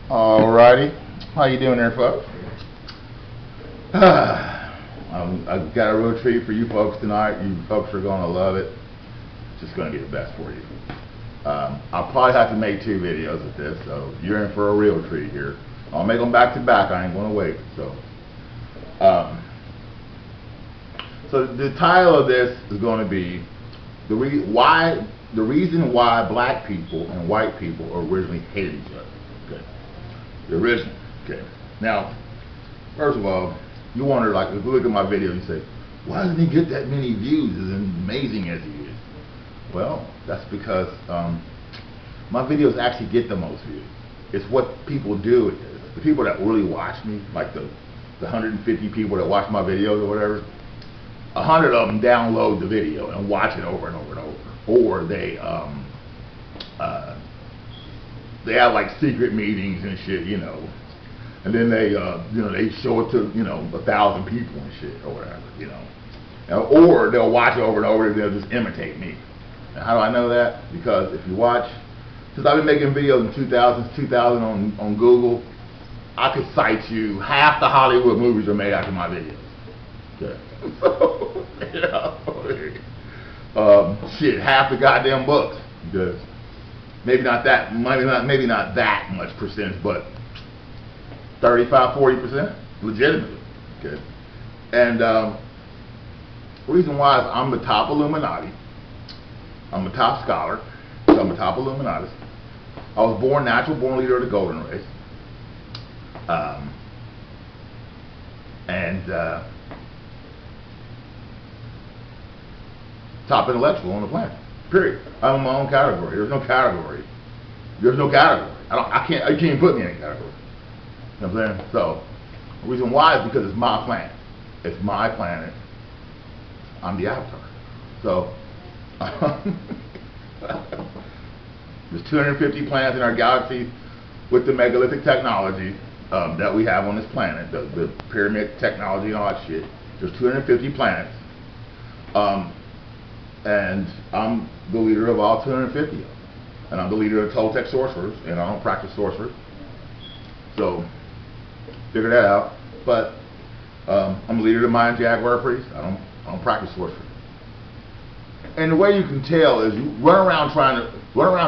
Alrighty, how you doing there, folks? I've got a real treat for you folks tonight. You folks are going to love it. It's just going to be the best for you. I'll probably have to make 2 videos of this, so you're in for a real treat here. I'll make them back to back. I ain't going to wait. So the title of this is going to be the reason why black people and white people originally hated each other. Okay. The original. Okay. Now, first of all, you wonder, like, if you look at my video, you say, why doesn't he get that many views as amazing as he is? Well, that's because my videos actually get the most views. It's what people do. The people that really watch me, like the 150 people that watch my videos or whatever, 100 of them download the video and watch it over and over and over. Or they have like secret meetings and shit, you know. And then they they show it to 1,000 people and shit or whatever, you know. Or they'll watch it over and over and they'll just imitate me. And how do I know that? Because if you watch, since I've been making videos in 2000 on Google, I could cite you half the Hollywood movies are made after my videos. Okay. Shit, half the goddamn books. Okay. Maybe not that much percentage, but 35-40% legitimately. Okay. And the reason why is I'm the top Illuminati. I'm the top scholar. So I'm the top Illuminati. I was natural born leader of the golden race. Top intellectual on the planet. Period. I'm in my own category. There's no category. I can't. You can't put me in a category. You know what I'm saying? So the reason why is because it's my planet. It's my planet. I'm the avatar. So there's 250 planets in our galaxy with the megalithic technology that we have on this planet, the pyramid technology and all that shit. There's 250 planets. And I'm the leader of all 250 of them. And I'm the leader of Toltec sorcerers, and I don't practice sorcery. So, figure that out. But I'm the leader of the Mayan Jaguar priests. I don't practice sorcery. And the way you can tell is you run around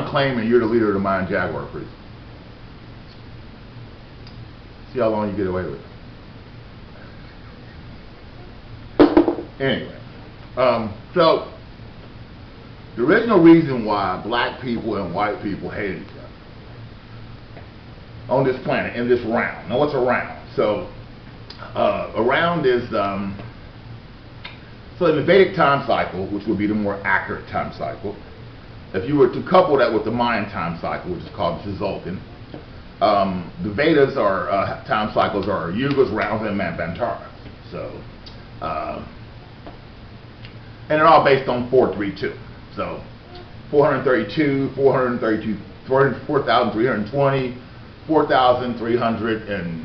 claiming you're the leader of the Mayan Jaguar priests. See how long you get away with it. Anyway, so the original reason why black people and white people hated each other on this planet, in this round. Now, what's a round? So, a round is, so in the Vedic time cycle, which would be the more accurate time cycle, if you were to couple that with the Mayan time cycle, which is called the Tzolk'in, the Vedas are, time cycles are yugas, rounds, and manvantaras. So, and they're all based on 432. So 432, 4,320, 4,300, and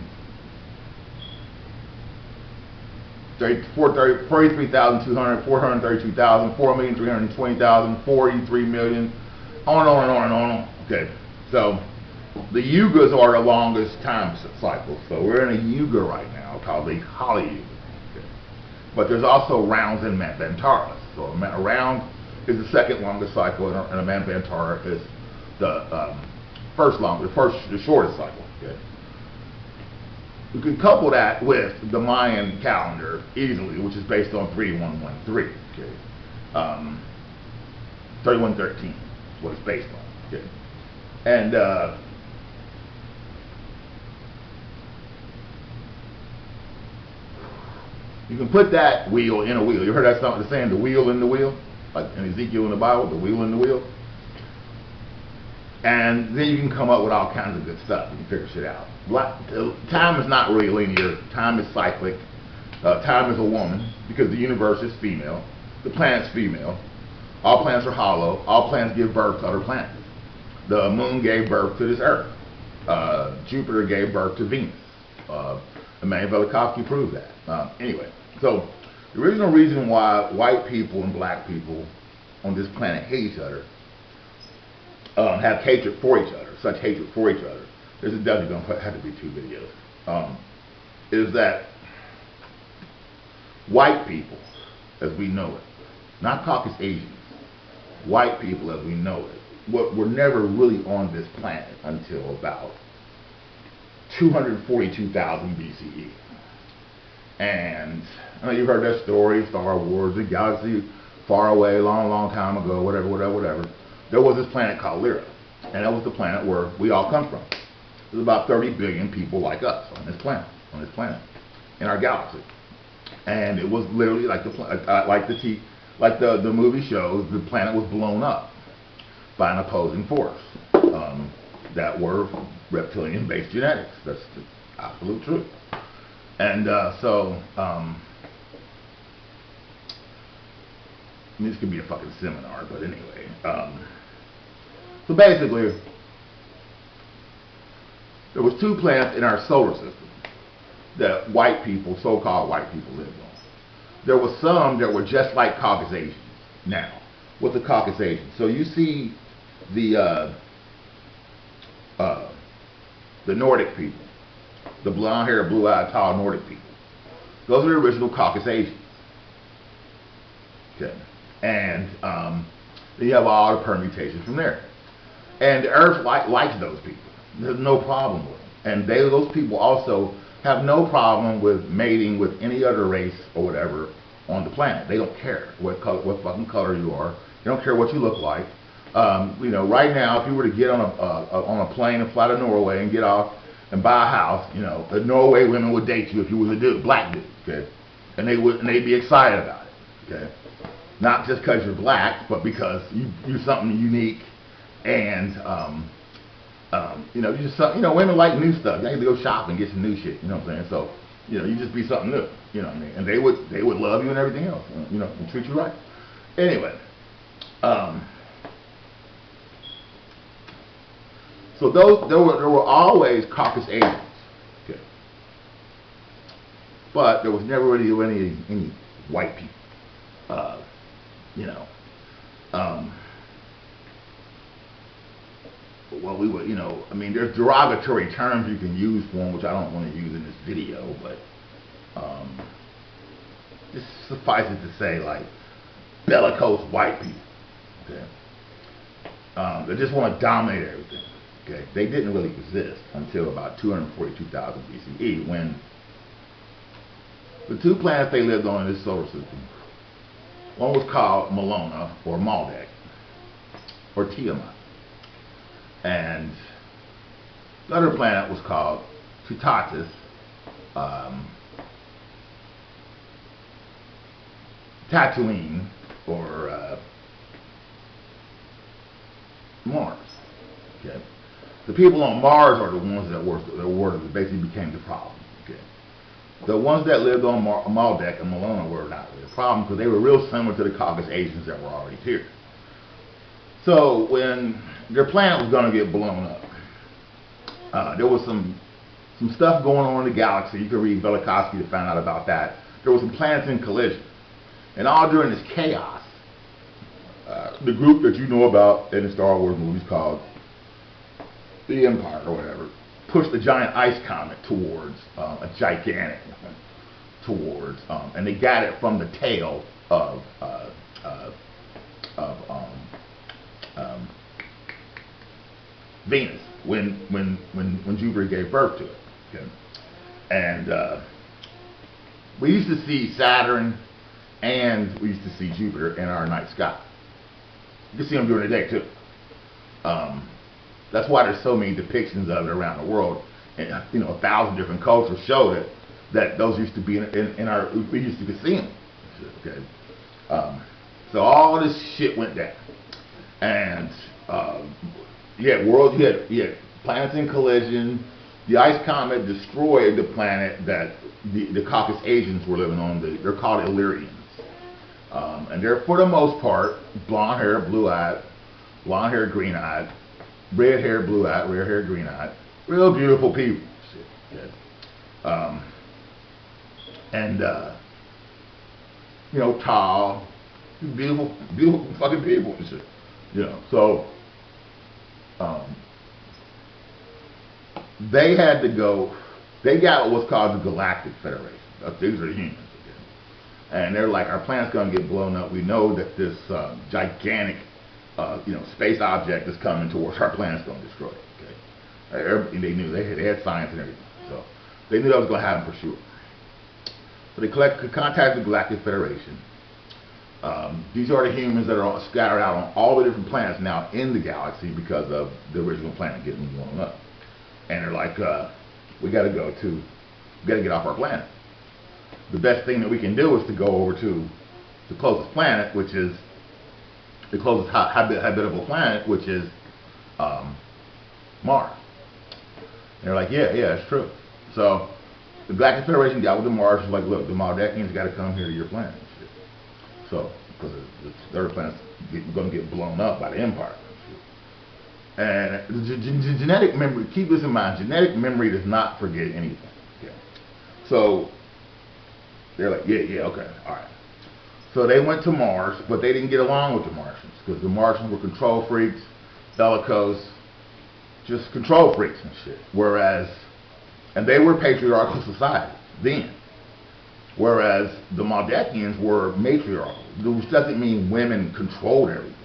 43,200, 432,000, 4,320,000, 43 million, on and on and on and on. Okay, so the yugas are the longest time cycle. So we're in a yuga right now called the Kali Yuga. Okay. But there's also rounds and manvantaras. So a round is the second longest cycle, and a manvantara is the shortest cycle. Okay. You can couple that with the Mayan calendar easily, which is based on 3113. Okay. 3113 is what it's based on. Okay. And you can put that wheel in a wheel. You heard that the saying, the wheel in the wheel? Like in Ezekiel in the Bible, the wheel in the wheel. And then you can come up with all kinds of good stuff. You can figure shit out. Time is not really linear. Time is cyclic. Time is a woman, because the universe is female. The planet's female. All planets are hollow. All planets give birth to other planets. The moon gave birth to this earth. Jupiter gave birth to Venus. Emmanuel Velikovsky proved that. Anyway, so the original reason why white people and black people on this planet hate each other, have hatred for each other, such hatred for each other, there's definitely going to have to be 2 videos, is that white people, as we know it, not Caucasus Asians, white people as we know it, were never really on this planet until about 242,000 BCE. And I know you've heard that story, Star Wars, the galaxy far away, long time ago, whatever. There was this planet called Lyra, and that was the planet where we all come from. There's about 30 billion people like us on this planet, in our galaxy. And it was literally like the movie shows, the planet was blown up by an opposing force that were reptilian-based genetics. That's the absolute truth. And this could be a fucking seminar, but anyway. So basically, there was 2 planets in our solar system that white people, so-called white people, lived on. There were some that were just like Caucasus Asians. Now, what's a Caucasus Asian? So you see the Nordic people, the blonde-haired, blue-eyed, tall Nordic people. Those are the original Caucasus Asians. Okay, and then you have all the permutations from there. And the Earth likes those people. There's no problem with them. And those people also have no problem with mating with any other race or whatever on the planet. They don't care what fucking color you are. They don't care what you look like. You know, right now, if you were to get on a plane and fly to Norway and get off and buy a house, you know, the Norway women would date you if you was a dude, black dude, okay? And they'd be excited about it, okay? Not just because you're black, but because you're something unique, and you know, women like new stuff. You have to go shopping, get some new shit. You know what I'm saying? So, you know, you just be something new. You know what I mean? And they would love you and everything else. You know, and treat you right. Anyway, so there were always Caucasus Asians. Okay. But there was never really any white people. You know. Well, we would, you know, I mean, there's derogatory terms you can use for them, which I don't want to use in this video, but just suffice it to say, like, bellicose white people, okay? They just want to dominate everything, okay? They didn't really exist until about 242,000 BCE, when the 2 planets they lived on in this solar system, one was called Malona, or Maldek, or Tiamat. And the other planet was called Tutatis, Tatooine, or Mars. Okay, the people on Mars are the ones that basically became the problem. Okay, the ones that lived on Maldek and Malona were not really a problem because they were real similar to the Caucasus Asians that were already here. So when their planet was going to get blown up, there was some stuff going on in the galaxy. You can read Velikovsky to find out about that. There was some planets in collision. And all during this chaos, the group that you know about in the Star Wars movies called the Empire or whatever, pushed a giant ice comet towards and they got it from the tail of Venus when Jupiter gave birth to it. Okay? And we used to see Saturn and we used to see Jupiter in our night sky. You can see them during the day too. That's why there's so many depictions of it around the world. And, you know, 1,000 different cultures show that those used to be in our, we used to see them. Okay. So all this shit went down, and you had planets in collision. The ice comet destroyed the planet that the Caucasus Asians were living on. They're called Illyrians, and they're for the most part blonde hair, blue-eyed, blonde hair, green-eyed, red hair, blue-eyed, red hair, green-eyed, real beautiful people. Shit. Yes. And you know, tall, beautiful fucking people and shit. You know, so they had to go. They got what's called the Galactic Federation. These are humans, okay? And they're like, our planet's going to get blown up. We know that this gigantic, space object is coming towards our planet's going to destroy it. Okay? They knew they had science and everything, so they knew that was going to happen for sure. So they contacted the Galactic Federation. These are the humans that are scattered out on all the different planets now in the galaxy because of the original planet getting blown up. And they're like, we got to get off our planet. The best thing that we can do is to go over to the closest planet, which is the closest habitable planet, which is Mars. And they're like, yeah, it's true. So the Galactic Federation got with the Martians, like, look, the Maldekians got to come here to your planet. And shit. So, because the other planet's going to get blown up by the Empire. And the genetic memory, keep this in mind, genetic memory does not forget anything. Okay. So they're like, yeah, okay, all right. So they went to Mars, but they didn't get along with the Martians because the Martians were control freaks, bellicose, just control freaks and shit. And they were patriarchal society then. Whereas the Maldekians were matriarchal, which doesn't mean women controlled everything.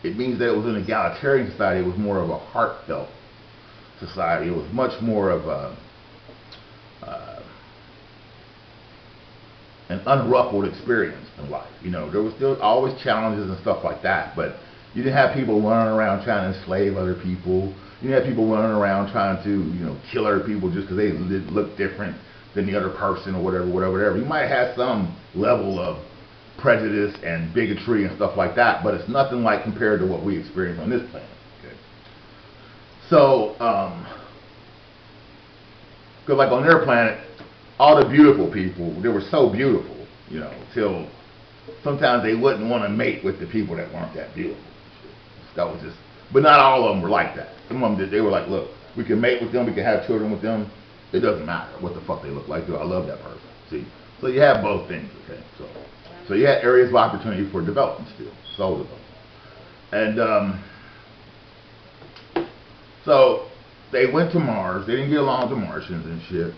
It means that it was an egalitarian society. It was more of a heartfelt society. It was much more of an unruffled experience in life. There was still always challenges and stuff like that, but you didn't have people running around trying to enslave other people. You didn't have people running around trying to, kill other people just because they look different than the other person or whatever. You might have some level of prejudice and bigotry and stuff like that, but it's nothing like compared to what we experience on this planet. Okay. So, because like on their planet, all the beautiful people, they were so beautiful, till sometimes they wouldn't want to mate with the people that weren't that beautiful. That was just, but not all of them were like that. Some of them, they were like, look, we can mate with them, we can have children with them. It doesn't matter what the fuck they look like. I love that person. See, so you have both things. Okay, so you had areas of opportunity for development still, soul development. And so they went to Mars. They didn't get along with the Martians and shit.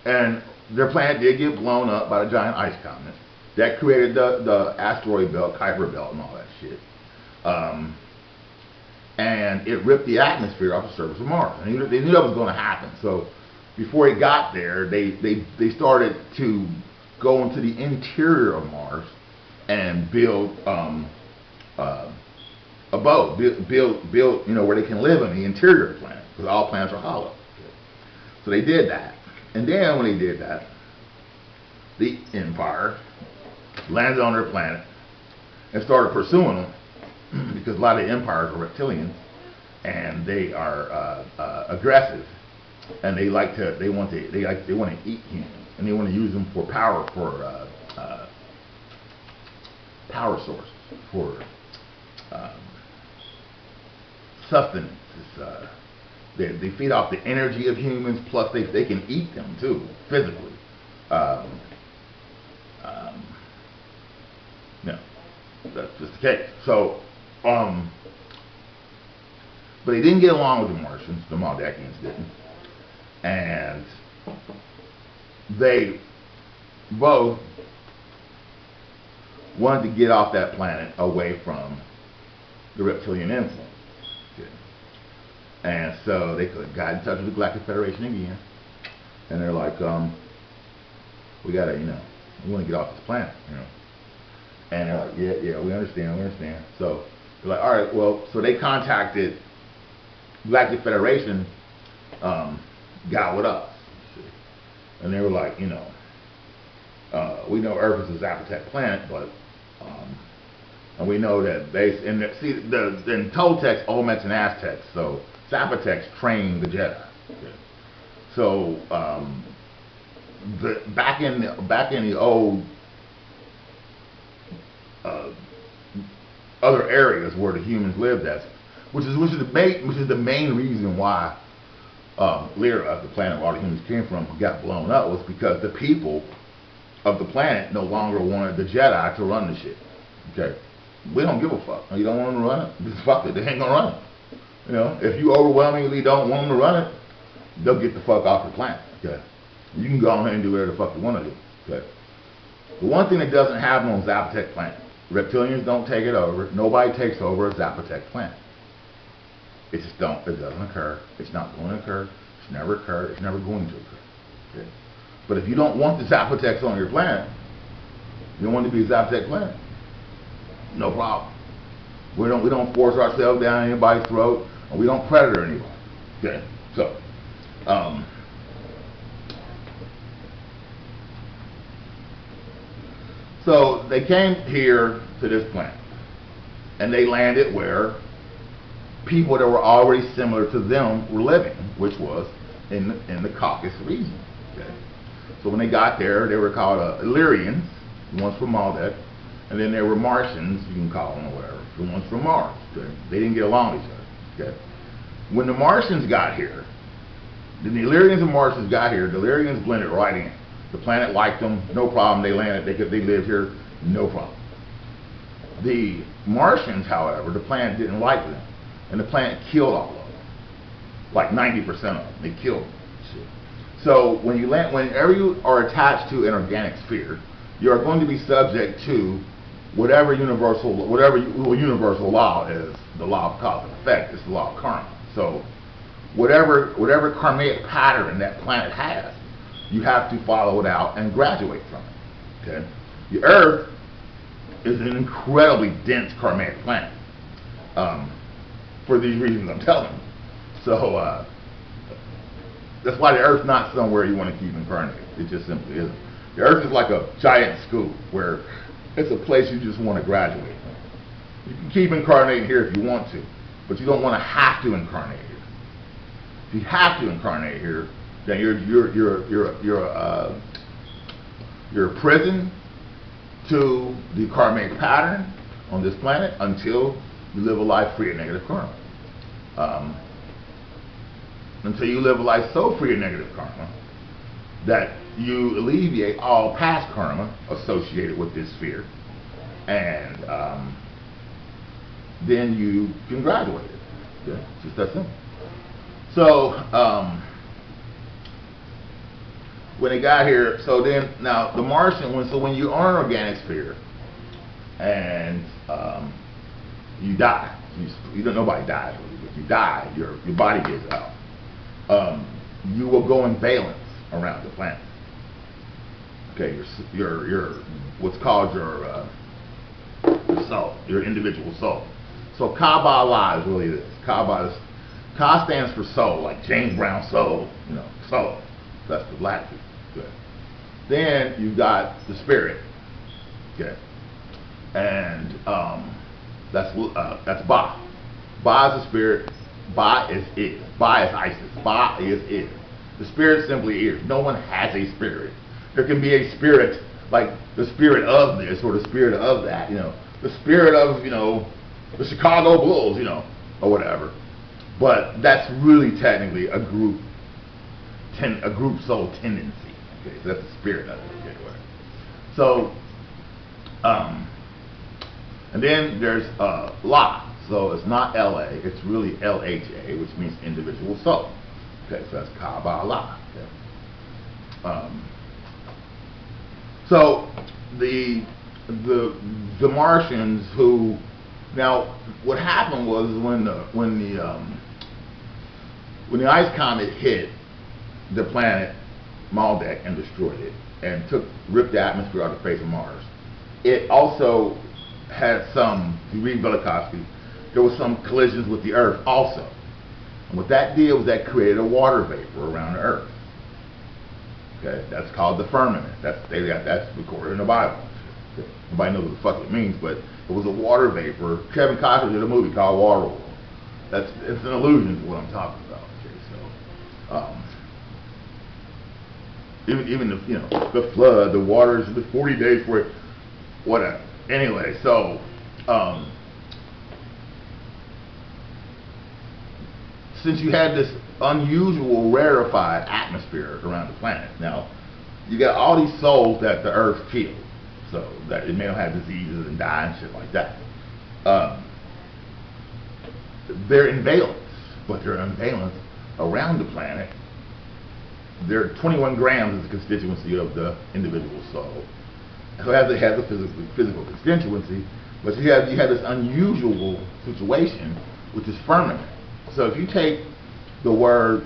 And their planet did get blown up by the giant ice comet. That created the asteroid belt, Kuiper belt, and all that shit. And it ripped the atmosphere off the surface of Mars. And they knew that was going to happen. So before it got there, they started to go into the interior of Mars and build abode, build where they can live in the interior of the planet, because all planets are hollow. So they did that. And then when they did that, the Empire landed on their planet and started pursuing them, because a lot of the empires are reptilians and they are aggressive, and they want to eat humans, and they want to use them for power sources, for sustenance. They feed off the energy of humans, plus they can eat them too, physically. That's just the case. So, but they didn't get along with the Martians. The Maldekians didn't, and they both wanted to get off that planet away from the reptilian influence. Okay. And so they got in touch with the Galactic Federation again, and they're like, we gotta, we want to get off this planet, And they're like, yeah, we understand. So they're like, all right, well, so they contacted Galactic Federation, got with us, and they were like, we know Earth is a Zapotec planet, but and we know that in Toltecs, Olmecs, and Aztecs, so Zapotecs trained the Jedi. Okay. So back in the old other areas where the humans lived at, which is the main reason why Lyra, the planet where all the humans came from, got blown up, was because the people of the planet no longer wanted the Jedi to run the shit. Okay, we don't give a fuck. You don't want them to run it? Just fuck it. They ain't gonna run it. If you overwhelmingly don't want them to run it, they'll get the fuck off the planet. Okay, you can go on ahead and do whatever the fuck you want to do. Okay, the one thing that doesn't happen on Zapotec planet, reptilians don't take it over. Nobody takes over a Zapotec planet. It just don't. It doesn't occur. It's not going to occur. It's never occurred. It's never going to occur. Okay? But if you don't want the Zapotecs on your planet, you don't want to be a Zapotec planet, no problem. We don't force ourselves down anybody's throat, and we don't predator anybody. Okay, so they came here to this planet, and they landed where people that were already similar to them were living, which was in the Caucasus region. Okay, so when they got there, they were called Illyrians, the ones from Maldek, and then there were Martians, you can call them or whatever, the ones from Mars. Okay? They didn't get along with each other. Okay? When the Martians got here, then the Illyrians and Martians got here, the Illyrians blended right in. The planet liked them, no problem, they landed, they lived here, no problem. The Martians, however, the planet didn't like them, and the planet killed all of them. Like 90% of them, they killed them. So when you land, whenever you are attached to an organic sphere, you are going to be subject to whatever universal law is, the law of cause and effect. It's the law of karma. So whatever karmic pattern that planet has, you have to follow it out and graduate from it. Okay? The Earth is an incredibly dense karmic planet. For these reasons I'm telling you. So that's why the Earth's not somewhere you want to keep incarnated. It just simply isn't. The Earth is like a giant school where it's a place you just want to graduate from. You can keep incarnating here if you want to, but you don't want to have to incarnate here. If you have to incarnate here, then you're a prison to the karmic pattern on this planet until you live a life free of negative karma. Until you live a life so free of negative karma that you alleviate all past karma associated with this sphere, and then you can graduate it. Okay? It's just that simple. So when they got here, so then now the Martian, when you are an organic sphere and you die, you don't, nobody dies really, but you die, your body gives out. You will go in valence around the planet. Okay, your what's called your soul, your individual soul. So Kabbalah is really this. Ka stands for soul, like James Brown soul, you know, soul. That's the black people. Okay. Then you've got the spirit. Okay, and that's Ba. Ba is the spirit. Ba is. Ba is Isis. Ba is. The spirit simply is. No one has a spirit. There can be a spirit like the spirit of this or the spirit of that, you know. The spirit of, you know, the Chicago Bulls, you know, or whatever. But that's really technically a group soul tendency. Okay, so that's the spirit of it. Okay, whatever. So, and then there's La. So it's not LA, it's really LHA, which means individual soul. Okay, so that's Kabbalah. Okay. So the Martians who, now what happened was when the ice comet hit the planet Maldek and destroyed it and ripped the atmosphere out of the face of Mars, it also had some, if you read Velikovsky, there was some collisions with the Earth also. And what that did was that created a water vapor around the Earth. Okay, that's called the firmament. That's recorded in the Bible. Okay. Nobody knows what the fuck it means, but it was a water vapor. Kevin Costner did a movie called Waterworld. It's an allusion to what I'm talking about. Okay, so even the flood, the waters, the 40 days for it, whatever. Anyway, so since you had this unusual, rarefied atmosphere around the planet, now you got all these souls that the Earth killed, so that it may not have diseases and die and shit like that. They're in valence, but they're in valence around the planet there are 21 grams is the constituency of the individual soul. So it has a physical constituency, but you have this unusual situation, which is firmament. So if you take the word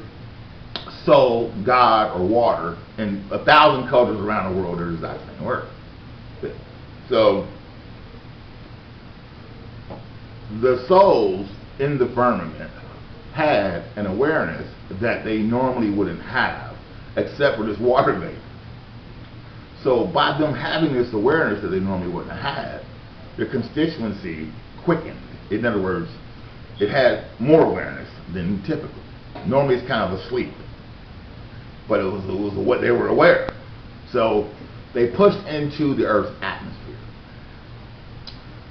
soul, God, or water, in 1,000 cultures around the world, they're the exact same word. So the souls in the firmament had an awareness that they normally wouldn't have, except for this water vapor. So by them having this awareness that they normally wouldn't have had, their constituency quickened. In other words, it had more awareness than typical. Normally it's kind of asleep, but it was what they were aware. So they pushed into the Earth's atmosphere,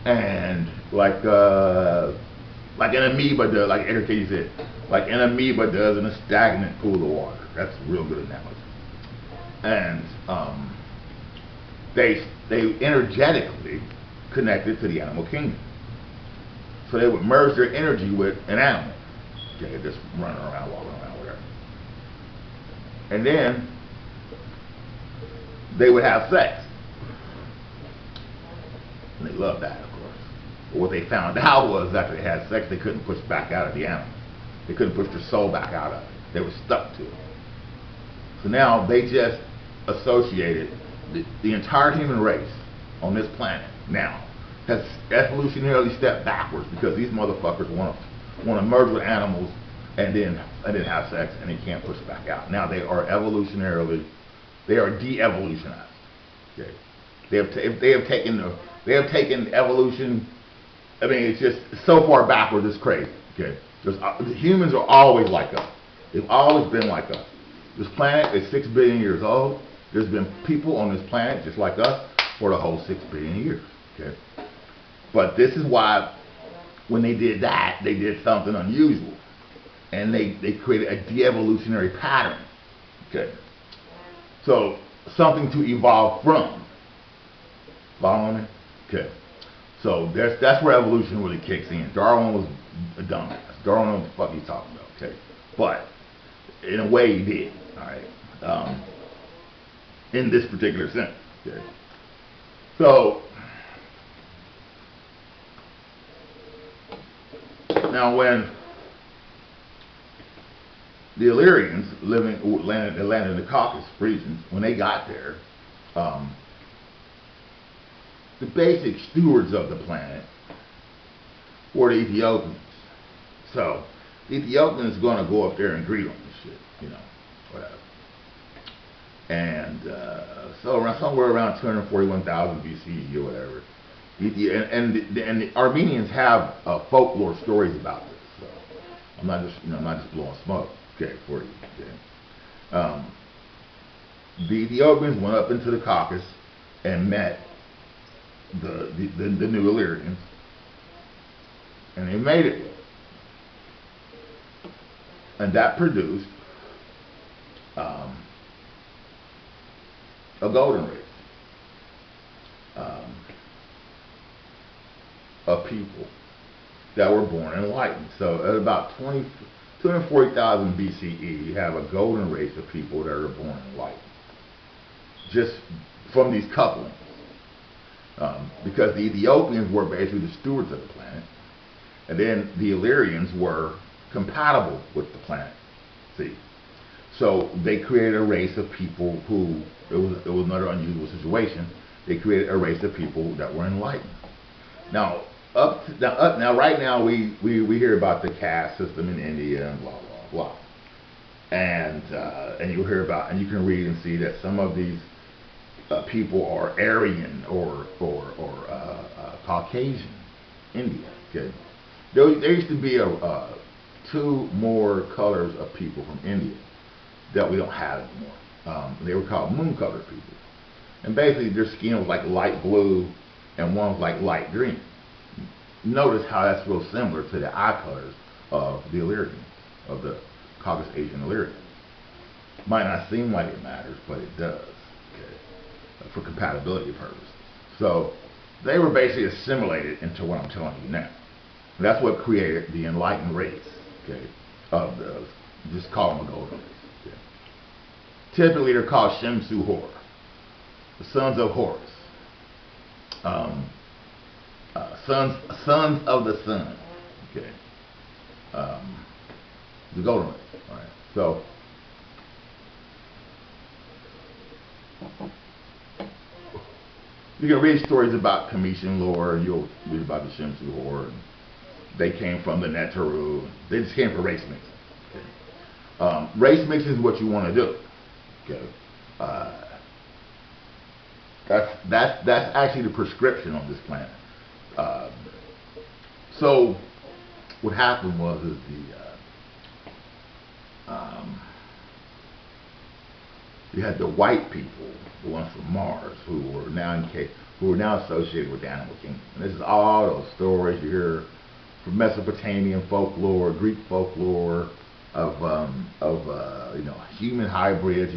and like an amoeba does, like Eric Katie said, like an amoeba does in a stagnant pool of water. That's a real good analogy. And they energetically connected to the animal kingdom. So they would merge their energy with an animal. Okay, just running around, walking around, whatever. And then they would have sex. And they loved that, of course. But what they found out was after they had sex, they couldn't push back out of the animal. They couldn't push their soul back out of it. They were stuck to it. So now they just associated the entire human race on this planet now has evolutionarily stepped backwards because these motherfuckers want to merge with animals and then have sex, and they can't push back out. Now they are de-evolutionized. Okay, they have taken evolution. I mean, it's just so far backwards, it's crazy. Okay, humans are always like us. They've always been like us. This planet is 6 billion years old. There's been people on this planet just like us for the whole 6 billion years. Okay, but this is why when they did that, they did something unusual, and they created a de-evolutionary pattern. Okay, so something to evolve from. Following me? Okay, so that's where evolution really kicks in. Darwin was a dumbass. Darwin knows what the fuck he's talking about. Okay, but in a way he did. All right, in this particular sense. Okay, so now when the Illyrians landed in the Caucasus regions, when they got there, the basic stewards of the planet were the Ethiopians. So the Ethiopians are going to go up there and greet them and shit, you know, whatever. And so somewhere around 241,000 BCE or whatever, and the Armenians have folklore stories about this. So I'm not just blowing smoke, okay, for you. Okay. The Ethiopians went up into the Caucasus and met the new Illyrians, and they made it. And that produced a golden race of people that were born enlightened. So at about 240,000 BCE, you have a golden race of people that are born enlightened, just from these couplings. Because the Ethiopians were basically the stewards of the planet, and then the Illyrians were compatible with the planet. See, so they created a race of people who it was another unusual situation. They created a race of people that were enlightened. Now, right now we hear about the caste system in India and blah blah blah, and you hear about, and you can read and see that some of these people are Aryan or Caucasian Indian. Okay, there used to be two more colors of people from India that we don't have anymore. They were called moon-colored people, and basically their skin was like light blue, and one was like light green. Notice how that's real similar to the eye colors of the Illyrians, of the Caucasus Asian Illyrians. Might not seem like it matters, but it does. Okay, for compatibility purposes. So they were basically assimilated into what I'm telling you now. And that's what created the enlightened race. Okay, of the, just call them a golden race. Okay. typically they're called Shemsu Hor, the sons of Horus, sons of the sun. Okay, the golden race. All right, so. You can read stories about Commission lore, and you'll read about the Shemsu Hor, and they came from the Netaru. They just came for race mixing. Okay. Race mixing is what you want to do. Okay. That's actually the prescription on this planet. So what happened was you had the white people, the ones from Mars, who were now associated with the animal kingdom. And this is all those stories you hear from Mesopotamian folklore, Greek folklore of human hybrids,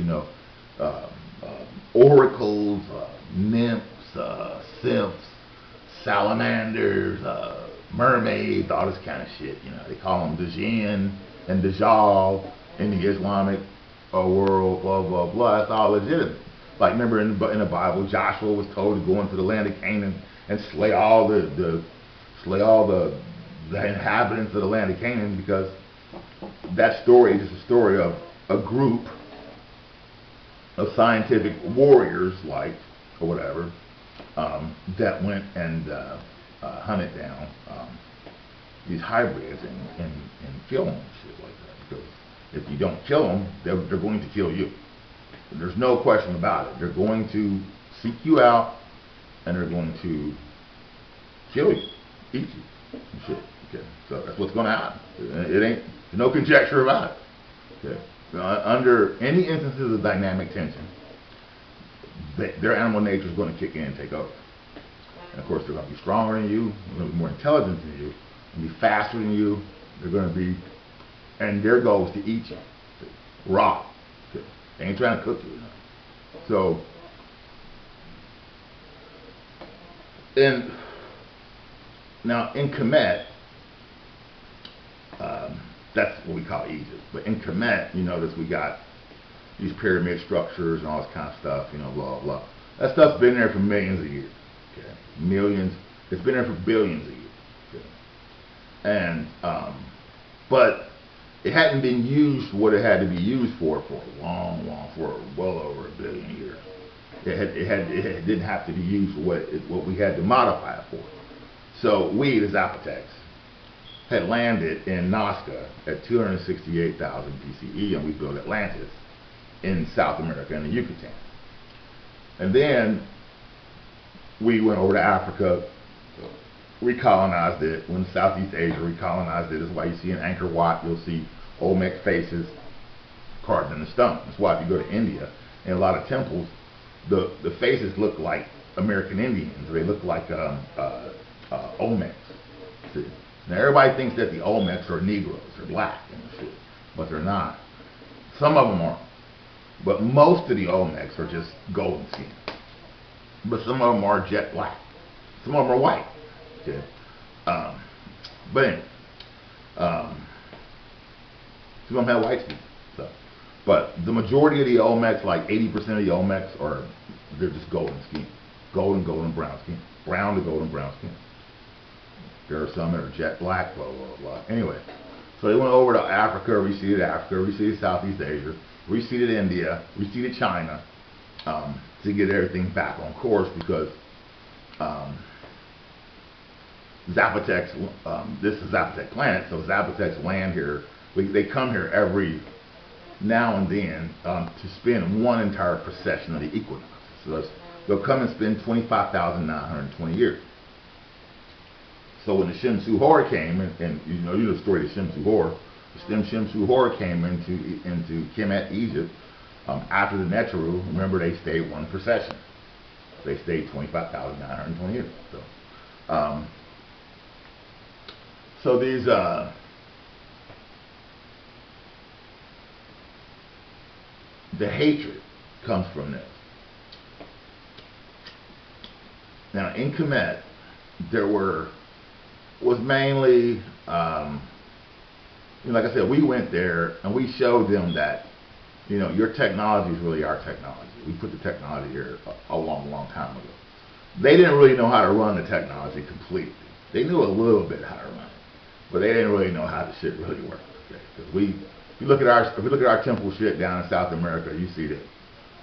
oracles, nymphs, symphs, salamanders, mermaids, all this kind of shit. They call them the jinn and the Dajjal in the Islamic world, blah blah blah. That's all legitimate. Like, remember in the Bible, Joshua was told to go into the land of Canaan and slay all the inhabitants of the land of Canaan, because that story is a story of a group of scientific warriors, or whatever, that went and hunted down these hybrids and killed them and shit like that. Because if you don't kill them, they're going to kill you. There's no question about it. They're going to seek you out, and they're going to kill you, eat you, and shit. Okay, so that's what's going to happen. It ain't, there's no conjecture about it. Okay, so under any instances of dynamic tension, their animal nature is going to kick in and take over. And of course, they're going to be stronger than you, they're going to be more intelligent than you, they're going to be faster than you. They're going to be, and their goal is to eat you raw. Okay. They ain't trying to cook you. So, and now in Kemet, that's what we call Egypt. But in Kemet, you notice we got these pyramid structures and all this kind of stuff, blah, blah. That stuff's been there for millions of years. Okay. Millions. It's been there for billions of years. Okay. And, but it hadn't been used for what it had to be used for well over a billion years. It didn't have to be used for what we had to modify it for. So we, the Zapotecs, had landed in Nazca at 268,000 BCE, and we built Atlantis in South America and the Yucatan. And then we went over to Africa, recolonized it. When Southeast Asia recolonized it, that's why you see in Angkor Wat, you'll see Olmec faces carved in the stone. That's why if you go to India, in a lot of temples, the faces look like American Indians. They look like Olmecs. See? Now everybody thinks that the Olmecs are Negroes, they're black and shit, but they're not. Some of them are, but most of the Olmecs are just golden skin. But some of them are jet black. Some of them are white. Okay. But anyway, some of them have white skin. So, but the majority of the Olmecs, like 80% of the Olmecs, they're just golden skin, golden brown skin, brown to golden brown skin. There are some that are jet black, blah blah blah. Anyway, so they went over to Africa, reseeded Southeast Asia, reseeded India, reseeded China, to get everything back on course, because Zapotecs, this is Zapotec planet, so Zapotecs land here. They come here every now and then to spend one entire procession of the equinox. So they'll come and spend 25,920 years. So when the Shemsu Hor came, and you know the story of the Shemsu Hor, the Shemsu Hor came into Kemet, Egypt, after the Netaru. Remember, they stayed one procession. They stayed 25,920 years. So these the hatred comes from this. Now in Kemet, there was mainly, like I said, we went there and we showed them that You know, your technology is really our technology. We put the technology here a long, long time ago. They didn't really know how to run the technology completely. They knew a little bit how to run it, but they didn't really know how the shit really worked. Okay? Because if you look at our temple shit down in South America, you see that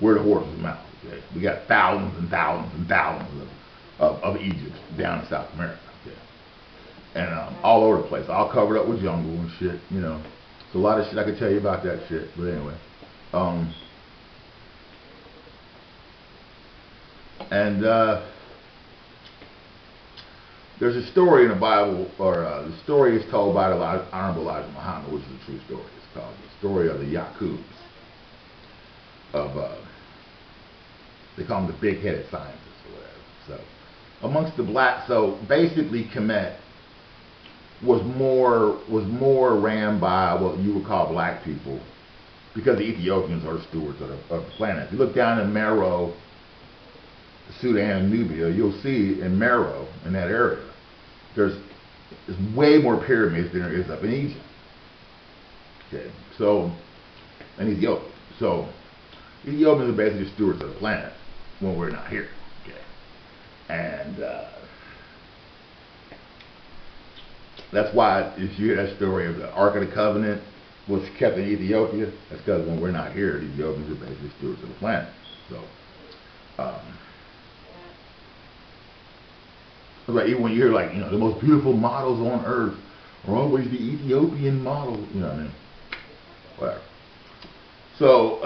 we're the horse's mouth. Okay? We got thousands and thousands and thousands of Egypt down in South America. Okay? And all over the place, all covered up with jungle and shit. You know, it's a lot of shit I could tell you about that shit. But anyway. There's a story in the Bible, or the story is told by the Honorable Elijah Muhammad, which is a true story. It's called the story of the Yaqubs. They call them the big-headed scientists or whatever. So, amongst the black, so basically Kemet was more ran by what you would call black people, because the Ethiopians are the stewards of the planet. If you look down in Meroe, Sudan and Nubia, you'll see in Meroe, in that area, there's way more pyramids than there is up in Egypt. Okay, so, and Ethiopia. So, Ethiopians are basically stewards of the planet when we're not here. Okay, and that's why if you hear that story of the Ark of the Covenant was kept in Ethiopia, that's because when we're not here, the Ethiopians are basically stewards of the planet. So, right, even when you hear, like, you know, the most beautiful models on earth are always the Ethiopian model, you know what I mean? Whatever. So,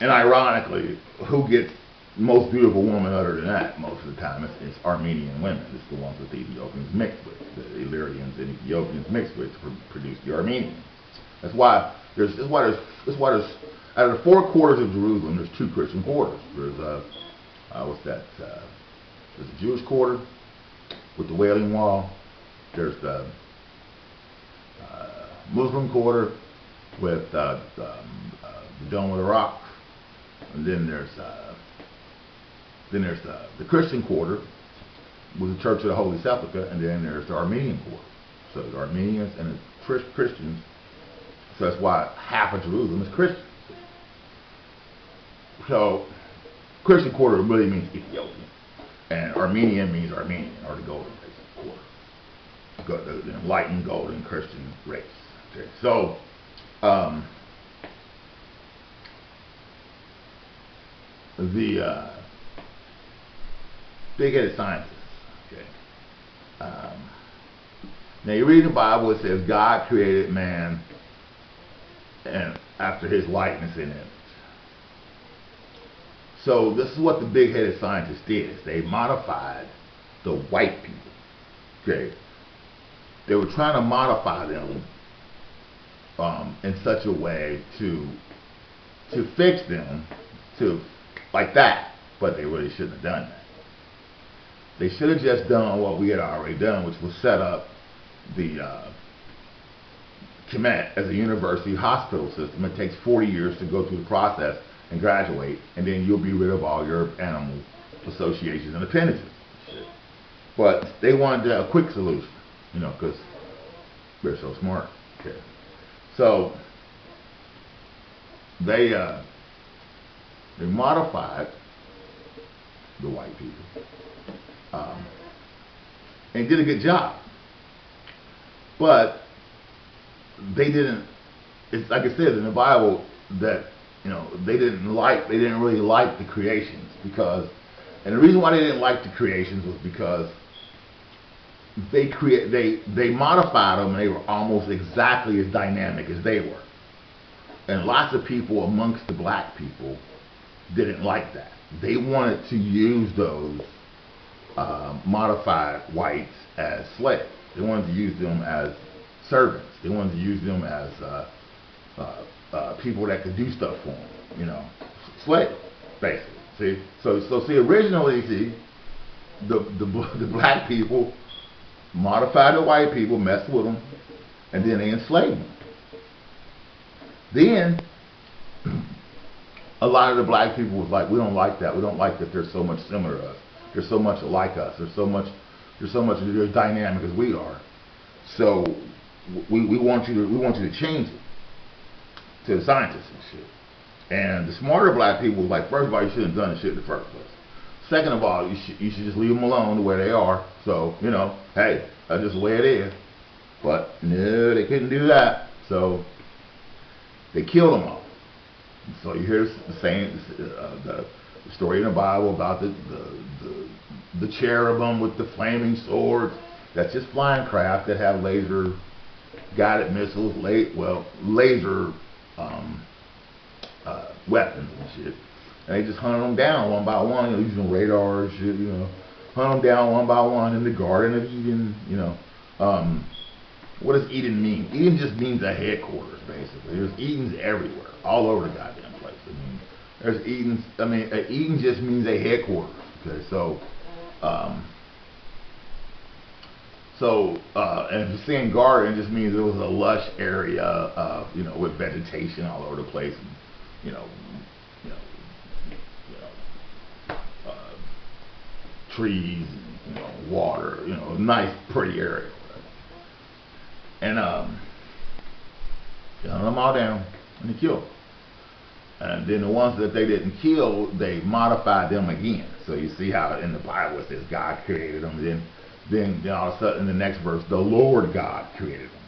and ironically, who gets most beautiful woman other than that most of the time? It's Armenian women. It's the ones that the Ethiopians mixed with, the Illyrians and Ethiopians mixed with to produce the Armenians. That's why there's out of the 4 quarters of Jerusalem, there's 2 Christian quarters. There's what's that? There's the Jewish quarter with the Wailing Wall. There's the Muslim quarter with the Dome of the Rock, and then there's the Christian quarter with the Church of the Holy Sepulchre, and then there's the Armenian quarter. So the Armenians and the Christians. So that's why half of Jerusalem is Christian. So Christian quarter really means Ethiopian, and Armenian means Armenian, or the golden race quarter, the enlightened golden Christian race. Okay. So the big-headed scientists. Okay. Now you read the Bible, it says God created man and after his likeness and image. So this is what the big-headed scientists did. They modified the white people. Okay. They were trying to modify them in such a way to fix them to like that, but they really shouldn't have done that. They should have just done what we had already done, which was set up the Kemet as a university hospital system. It takes 40 years to go through the process and graduate, and then you'll be rid of all your animal associations and appendages. But they wanted a quick solution, you know, because they're so smart. Okay. So they modified the white people and did a good job. But they didn't. It's like it says in the Bible that, you know, they didn't really like the creations, because, and the reason why they didn't like the creations was because they modified them and they were almost exactly as dynamic as they were. And lots of people amongst the black people didn't like that. They wanted to use those modified whites as slaves. They wanted to use them as servants. They wanted to use them as people that could do stuff for them. You know, slaves, basically. See, so originally, see, the black people modified the white people, messed with them, and then they enslaved them. Then a lot of the black people was like, we don't like that. We don't like that they're so much similar to us. They're so much like us. They're as dynamic as we are. So we want you to change it to the scientists and shit. And the smarter black people was like, first of all, you shouldn't have done the shit in the first place. Second of all, you should just leave them alone the way they are. So, you know, hey, that's just the way it is. But no, they couldn't do that. So they killed them all. So you hear the saying, the story in the Bible about the cherubim with the flaming swords. That's just flying craft that have laser guided missiles, laser weapons and shit. And they just hunt them down one by one, you know, using radar and shit, you know. Hunt them down one by one in the Garden of Eden, you know. What does Eden mean? Eden just means a headquarters, basically. There's Edens everywhere, all over the goddamn place. I mean, there's Edens. I mean, Eden just means a headquarters. Okay, so, and if you're saying garden, it just means it was a lush area, you know, with vegetation all over the place, and, you know, trees, and, you know, water, you know, a nice, pretty area. And they hunt them all down and they killed them. And then the ones that they didn't kill, they modified them again. So you see how in the Bible it says God created them. Then all of a sudden in the next verse, the Lord God created them.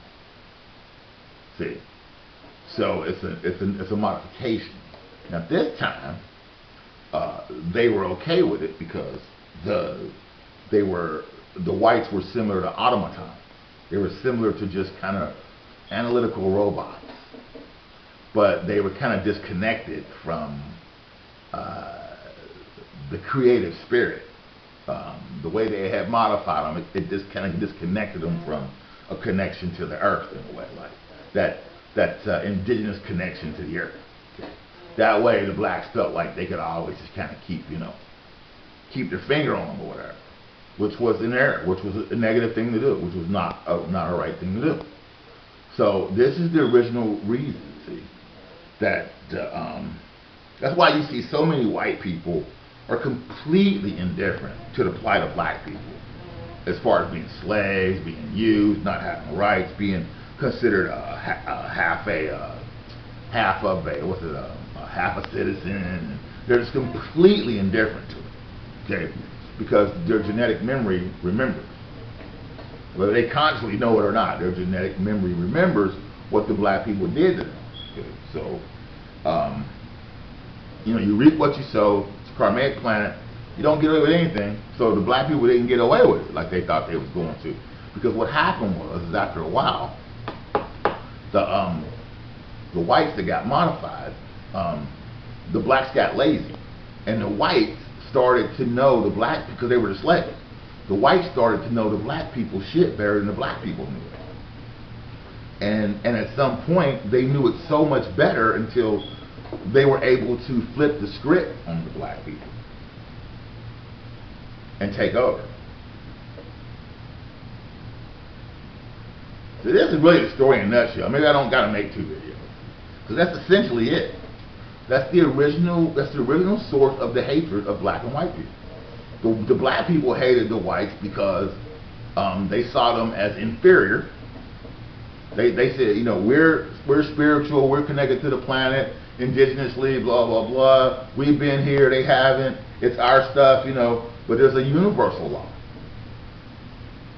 See, so it's a modification. Now this time they were okay with it because the whites were similar to automatons. They were similar to just kind of analytical robots, but they were kind of disconnected from the creative spirit. The way they had modified them, it just kind of disconnected them from a connection to the earth in a way, like that indigenous connection to the earth. Okay. That way, the blacks felt like they could always just kind of keep their finger on them or whatever. Which was an error, which was a negative thing to do, which was not a right thing to do. So this is the original reason, see, that that's why you see so many white people are completely indifferent to the plight of black people, as far as being slaves, being used, not having rights, being considered half a citizen. They're just completely indifferent to it. Okay. Because their genetic memory remembers. Whether they consciously know it or not, their genetic memory remembers what the black people did to them. Okay. So, you know, you reap what you sow. It's a karmic planet. You don't get away with anything. So the black people didn't get away with it like they thought they was going to. Because what happened was after a while, the whites that got modified, the blacks got lazy, and the whites started to know the black, because they were the slaves. The whites started to know the black people shit better than the black people knew it. And at some point, they knew it so much better until they were able to flip the script on the black people and take over. So this is really the story in a nutshell. Maybe I don't got to make 2 videos, because that's essentially it. That's the original source of the hatred of black and white people. The black people hated the whites because they saw them as inferior. They said, you know, we're spiritual, we're connected to the planet indigenously, blah blah blah. We've been here, they haven't. It's our stuff, you know. But there's a universal law.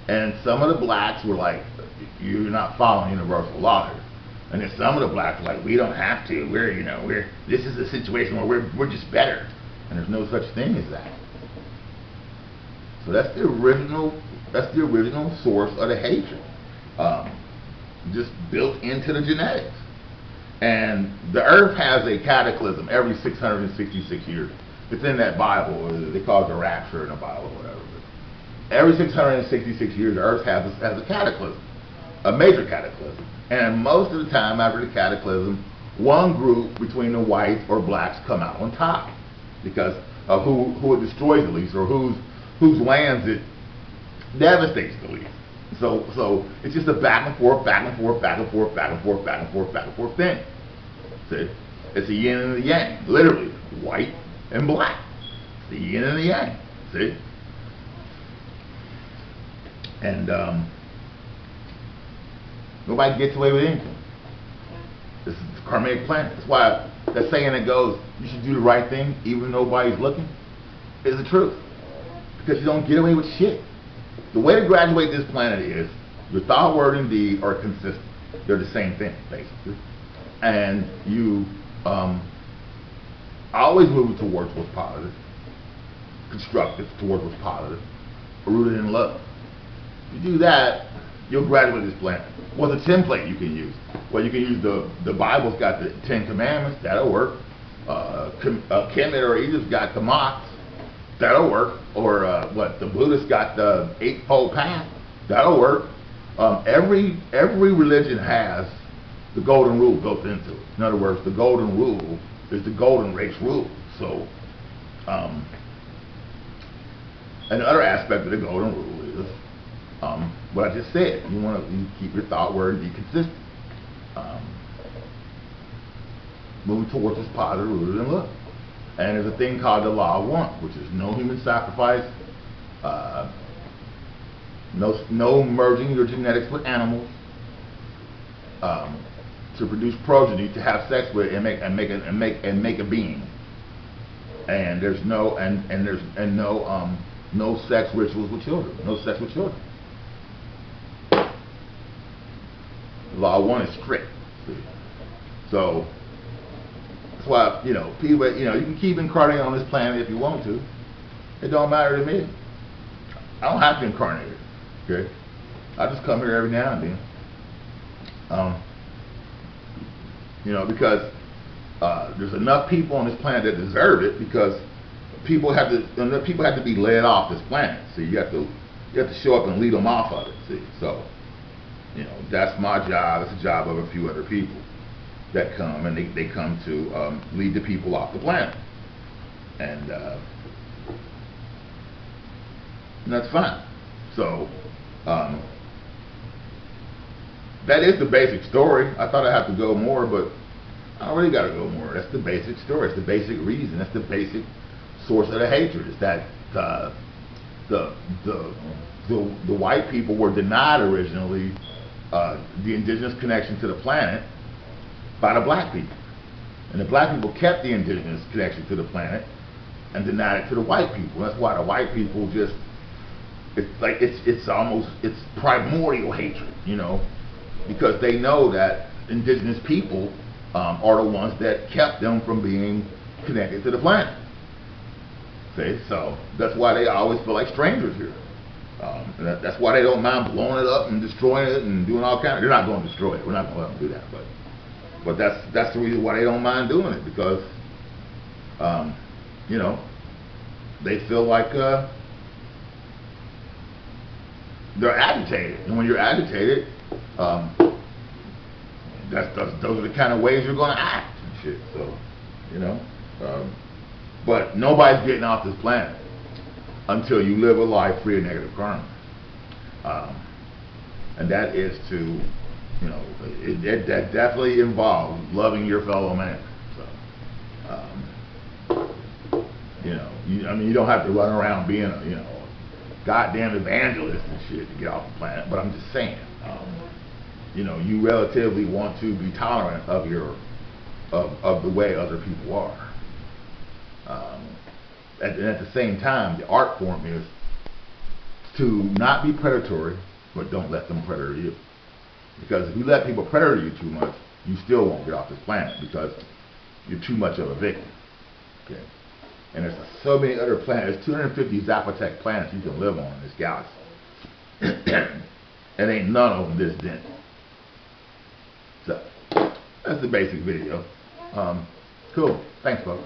And some of the blacks were like, you're not following universal law here. And then some of the blacks were like, we don't have to. This is a situation where we're just better. And there's no such thing as that. So that's the original source of the hatred. Just built into the genetics. And the earth has a cataclysm every 666 years. It's in that Bible. They call it the rapture in the Bible or whatever. Every 666 years, the earth has a cataclysm. A major cataclysm. And most of the time after the cataclysm, one group between the whites or blacks come out on top because of who it destroys the least, or whose lands it devastates the least. So it's just a back and forth, back and forth, back and forth, back and forth, back and forth, back and forth thing. See? It's the yin and the yang, literally, white and black. It's the yin and the yang. See? And nobody gets away with anything. This is the karmic planet. That's that saying that goes, you should do the right thing even though nobody's looking, is the truth. Because you don't get away with shit. The way to graduate this planet is your thought, word, and deed are consistent. They're the same thing, basically. And you always move towards what's positive, constructive, towards what's positive, rooted in love. If you do that, you'll graduate this planet. What's a template you can use? Well, you can use the Bible's got the 10 Commandments, that'll work. Kemet or Egypt's got the Mots, that'll work. Or the Buddhist got the Eightfold Path, that'll work. Every religion has the golden rule built into it. In other words, the golden rule is the golden race rule. So, another aspect of the golden rule is what I just said. You keep your thought, word, and be consistent. Moving towards this positive, rooted in love. And there's a thing called the law of one, which is no human sacrifice, no merging your genetics with animals, to produce progeny to have sex with and make a being. And there's no no sex rituals with children. No sex with children. The law of one is strict. So that's why, people, you can keep incarnating on this planet if you want to. It don't matter to me. I don't have to incarnate it. Okay? I just come here every now and then. Because there's enough people on this planet that deserve it, because people have to be led off this planet. See, you have to show up and lead them off of it. See, so that's my job. It's the job of a few other people that come, and they come to lead the people off the planet, and that's fine. So that is the basic story. I thought I'd have to go more, but I don't really got to go more. That's the basic story. It's the basic reason. That's the basic source of the hatred. Is that the white people were denied originally the indigenous connection to the planet by the black people, and the black people kept the indigenous connection to the planet and denied it to the white people. That's why the white people it's primordial hatred, because they know that indigenous people are the ones that kept them from being connected to the planet. See, so that's why they always feel like strangers here. That's why they don't mind blowing it up and destroying it and doing all kinds. They're not going to destroy it. We're not going to let them do that. But that's the reason why they don't mind doing it, because they feel like they're agitated, and when you're agitated, those are the kind of ways you're going to act and shit. So, but nobody's getting off this planet until you live a life free of negative karma, and that is to, that definitely involves loving your fellow man. So, you don't have to run around being a goddamn evangelist and shit to get off the planet, but I'm just saying, you relatively want to be tolerant of the way other people are. And at the same time, the art form is to not be predatory, but don't let them predator you. Because if you let people predator you too much, you still won't get off this planet, because you're too much of a victim. Okay? And there's so many other planets. There's 250 Zapotec planets you can live on in this galaxy. And ain't none of them this dense. So, that's the basic video. Cool. Thanks, folks.